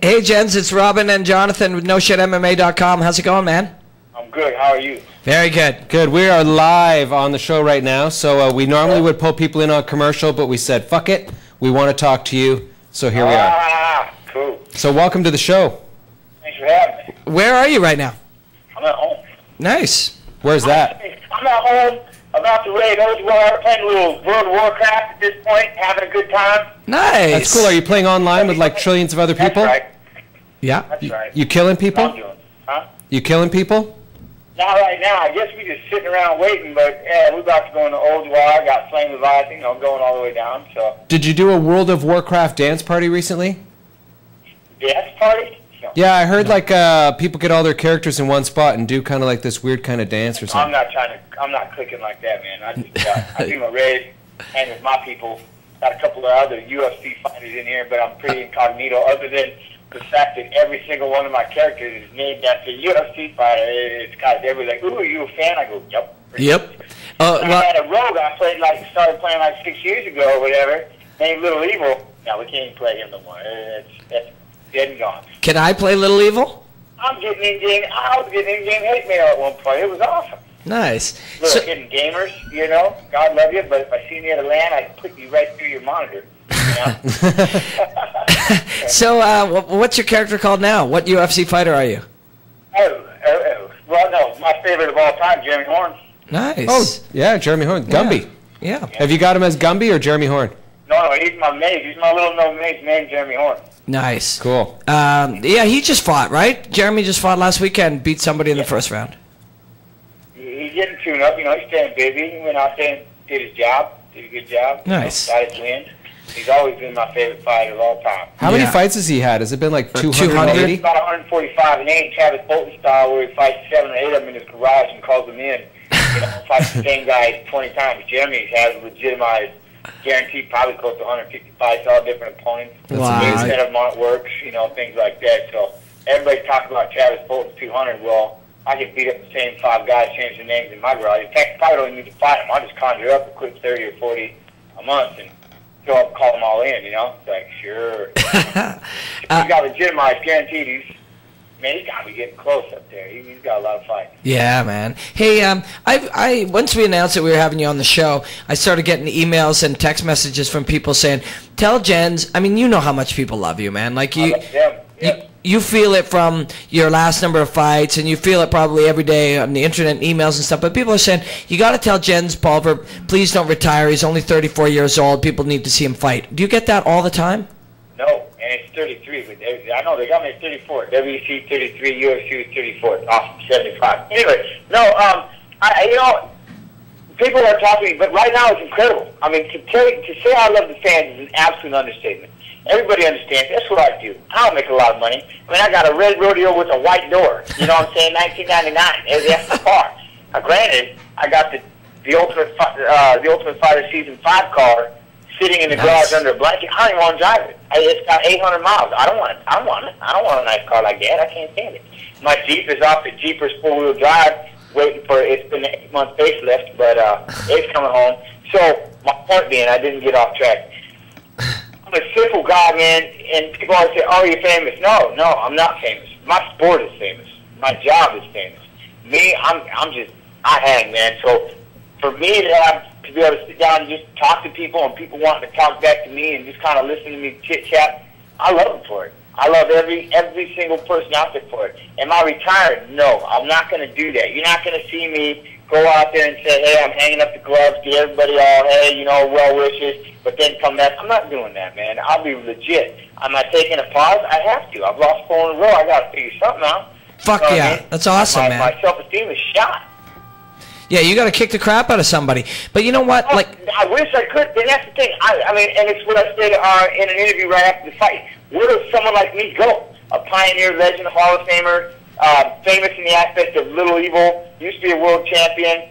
Hey, Jens, it's Robin and Jonathan with NoShitMMA.com. How's it going, man? I'm good. How are you? Very good. Good. We are live on the show right now. So we normally would pull people in on commercial, but we said, fuck it. We want to talk to you. So here we are. Ah, cool. So welcome to the show. Thanks for having me. Where are you right now? I'm at home. Nice. Where's that? I'm at home, about to raid Old playing a little World of Warcraft at this point, having a good time. Nice. That's cool. Are you playing online with like trillions of other people? That's right. Yeah. That's right. You killing people? I'm doing. Huh? You killing people? Not right now. I guess we just sitting around waiting, but yeah, we're about to go into Old War. I got Flame Leviathan, you know, going all the way down. So. Did you do a World of Warcraft dance party recently? Dance party? No. Yeah, I heard like people get all their characters in one spot and do kind of like this weird kind of dance or something. I'm not clicking like that, man. I do my raid, hang with my people. Got a couple of other UFC fighters in here, but I'm pretty incognito. Other than the fact that every single one of my characters is named after a UFC fighter, it's kind of everybody's like, "Ooh, are you a fan?" I go, "Yep." Yep. I had a rogue I started playing like 6 years ago or whatever, named Lil Evil. Now we can't even play him no more. It's dead and gone. Can I play Lil Evil? I was getting in-game hate mail at one point. It was awesome. Nice. Little hidden gamers, you know. God love you, but if I see you near the land, I'd put you right through your monitor. You know? So, what's your character called now? What UFC fighter are you? Well, no, my favorite of all time, Jeremy Horn. Nice. Oh, yeah, Jeremy Horn. Gumby. Yeah. Have you got him as Gumby or Jeremy Horn? No, he's my mate. He's my little known mate named Jeremy Horn. Nice. Cool. Yeah, he just fought, right? Jeremy just fought last weekend, beat somebody in the first round. He's getting tuned up, you know, he's staying busy. He went out there and did his job, did a good job. Nice. Got his win. He's always been my favorite fighter of all time. How many fights has he had? Has it been like 200? About 145, and they ain't Travis Bolton style where he fights 7 or 8 of them in his garage and calls them in. You know, fights the same guy 20 times. Jeremy has legitimized, guaranteed probably close to 150 fights, all different opponents. Wow. 8% of them aren't works, you know, things like that. So everybody's talking about Travis Bolton's 200. Well, I can beat up the same 5 guys, change their names in my garage. In fact, I probably don't even need to fight them. I'll just conjure up a quick 30 or 40 a month and go up and call them all in, you know? It's like, sure. He's got legitimized, guaranteed. He's got to be getting close up there. He's got a lot of fights. Yeah, man. Hey, I once we announced that we were having you on the show, I started getting emails and text messages from people saying, "Tell Jens." I mean, you know how much people love you, man. Like you feel it from your last number of fights, and you feel it probably every day on the internet, and emails and stuff. But people are saying, you got to tell Jens Pulver, please don't retire. He's only 34 years old. People need to see him fight. Do you get that all the time? No, and it's 33. But I know they got me at 34. WC 33, UFC 34. Off 75. Anyway, no, you know, people are talking to me, but right now it's incredible. I mean, to say I love the fans is an absolute understatement. Everybody understands. That's what I do. I don't make a lot of money. I mean, I got a red rodeo with a white door. You know what I'm saying? 1999. That's the car. Granted, I got the Ultimate Fighter Season 5 car sitting in the garage under a blanket. I don't even want to drive it. It's got 800 miles. I don't want it. I don't want a nice car like that. I can't stand it. My Jeep is off the Jeepers 4-wheel drive, waiting for it's been an 8-month facelift, but it's coming home. So my point being, I didn't get off track. I'm a simple guy, man, and people always say, "Oh, you're famous." No, I'm not famous. My sport is famous. My job is famous. Me, I hang, man. So for me to be able to sit down and just talk to people, and people wanting to talk back to me and just kind of listen to me chit chat, I love them for it. I love every single person out there for it. Am I retired? No, I'm not going to do that. You're not going to see me go out there and say, "Hey, I'm hanging up the gloves, get everybody all, hey, you know, well wishes," but then come back. I'm not doing that, man. I'll be legit. Am I taking a pause? I have to. I've lost 4 in a row. I got to figure something out. Fuck you know yeah. I mean? That's awesome, man. My self-esteem is shot. Yeah, you got to kick the crap out of somebody. But you know what? Oh, like, I wish I could, and that's the thing. I mean, and it's what I said in an interview right after the fight. Where does someone like me go? A pioneer, legend, Hall of Famer, famous in the aspect of Lil Evil, used to be a world champion,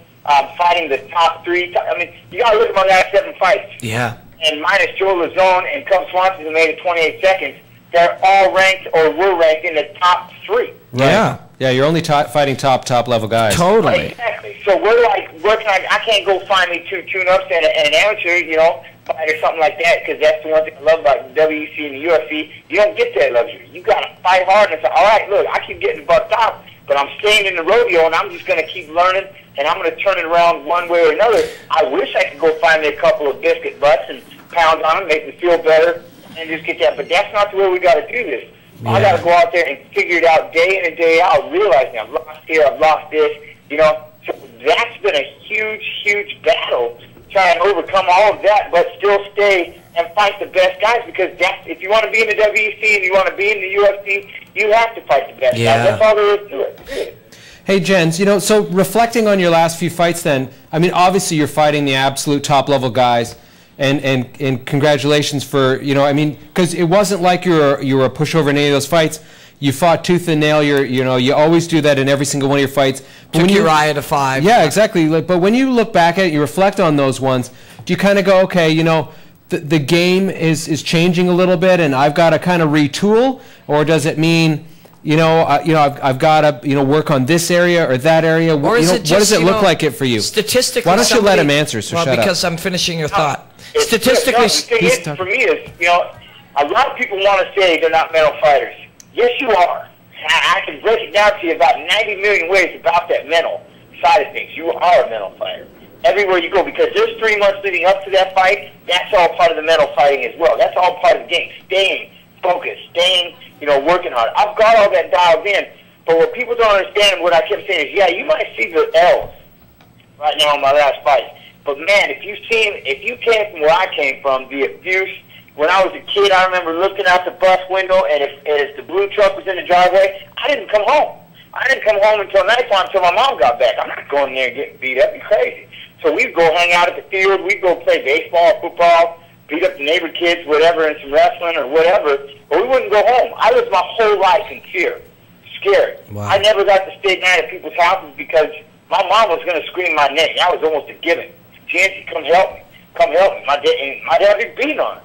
fighting the top 3. I mean, you got to look at my last 7 fights. Yeah. And minus Joe Lazone and Cub Swanson, who made it 28 seconds, they're all ranked or were ranked in the top 3. Right. Yeah. Yeah, you're only fighting top level guys. Totally. Exactly. So where can I can't go find me 2 tune-ups and an amateur, you know, fight or something like that, because that's the one thing I love about the WEC and the UFC. You don't get that luxury. You got to fight hard and say, all right, look, I keep getting bucked out, but I'm staying in the rodeo, and I'm just going to keep learning, and I'm going to turn it around one way or another. I wish I could go find me a couple of biscuit butts and pound on them, make me feel better, and just get that. But that's not the way we got to do this. Yeah. I got to go out there and figure it out day in and day out, realizing I've lost here, I've lost this, you know. So that's been a huge, huge battle, trying to overcome all of that, but still stay and fight the best guys, because that's, if you want to be in the WEC and you want to be in the UFC, you have to fight the best guys. That's all there is to it. Hey, Jens, you know, so reflecting on your last few fights then, I mean, obviously you're fighting the absolute top-level guys, and congratulations for, you know, I mean, because it wasn't like you were a pushover in any of those fights. You fought tooth and nail. You know, you always do that in every single one of your fights. But Took Uriah to 5. Yeah, exactly. Like, but when you look back at it, you reflect on those ones, do you kind of go, okay, you know, the game is changing a little bit, and I've got to kind of retool, or does it mean, you know, I've got to, you know, work on this area or that area? Or is it just, what does it look like it for you? Statistically, why don't you let him answer? So well, shut because up. I'm finishing your thought. Statistically, Statistically, for me is, you know, a lot of people want to say they're not mental fighters. Yes, you are. I can break it down to you about 90 million ways about that mental side of things. You are a mental fighter everywhere you go, because there's 3 months leading up to that fight. That's all part of the mental fighting as well. That's all part of the game. Staying focused, staying, you know, working hard. I've got all that dialed in, but what people don't understand, what I kept saying is, yeah, you might see the L's right now in my last fight, but man, if you came from where I came from, the abuse. When I was a kid, I remember looking out the bus window, and if the blue truck was in the driveway, I didn't come home. I didn't come home until nighttime, until my mom got back. I'm not going there and getting beat up. You're crazy. So we'd go hang out at the field. We'd go play baseball, football, beat up the neighbor kids, whatever, and some wrestling or whatever. But we wouldn't go home. I lived my whole life in fear, scared. Wow. I never got to stay night at people's houses because my mom was going to scream my name. That was almost a given. Jancy, come help me. Come help me. My dad would be beating on her.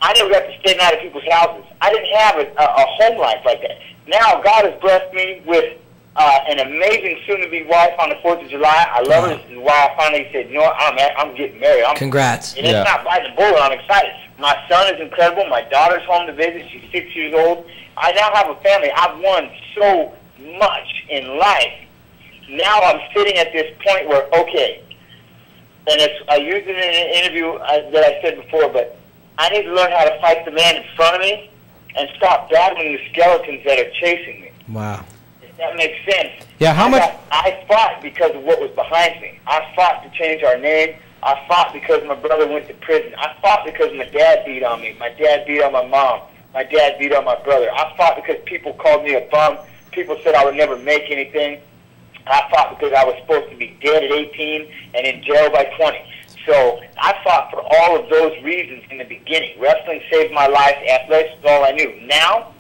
I never got to stay night at people's houses. I didn't have a home life like that. Now God has blessed me with an amazing soon-to-be wife on the 4th of July. I love her. This is why I finally said, you know what, I'm getting married. Congrats. And it's not biting the bullet. I'm excited. My son is incredible. My daughter's home to visit. She's 6 years old. I now have a family. I've won so much in life. Now I'm sitting at this point where, okay, and I used it in an interview that I said before, but I need to learn how to fight the man in front of me and stop battling the skeletons that are chasing me. Wow. If that makes sense. Yeah, I fought because of what was behind me. I fought to change our name. I fought because my brother went to prison. I fought because my dad beat on me. My dad beat on my mom. My dad beat on my brother. I fought because people called me a bum. People said I would never make anything. I fought because I was supposed to be dead at 18 and in jail by 20. So I fought for all of those reasons in the beginning. Wrestling saved my life. Athletics is all I knew. Now,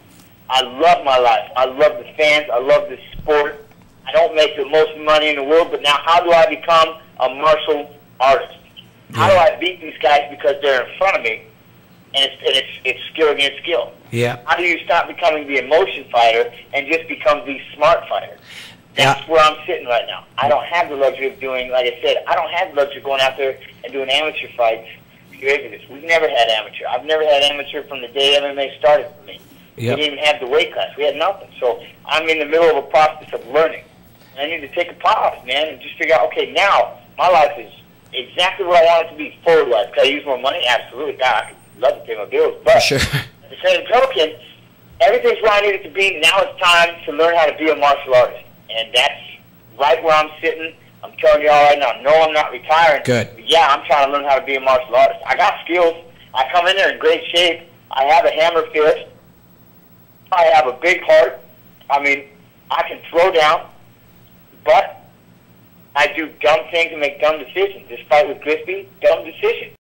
I love my life. I love the fans. I love the sport. I don't make the most money in the world, but now how do I become a martial artist? How do I beat these guys because they're in front of me, and it's skill against skill? Yeah. How do you stop becoming the emotion fighter and just become the smart fighter? That's where I'm sitting right now. I don't have the luxury of doing, like I said, I don't have the luxury of going out there and doing amateur fights. We've never had amateur. I've never had amateur from the day MMA started for me. Yep. We didn't even have the weight class. We had nothing. So I'm in the middle of a process of learning. And I need to take a pause, man, and just figure out, okay, now my life is exactly what I want it to be forward-wise. Could I use more money? Absolutely. God, I could love to pay my bills. But sure. At the same token, everything's where I need it to be. Now it's time to learn how to be a martial artist. And that's right where I'm sitting. I'm telling you all right now, no, I'm not retiring. Good. But yeah, I'm trying to learn how to be a martial artist. I got skills. I come in there in great shape. I have a hammer fist. I have a big heart. I mean, I can throw down, but I do dumb things and make dumb decisions. This fight with Grispy, dumb decision.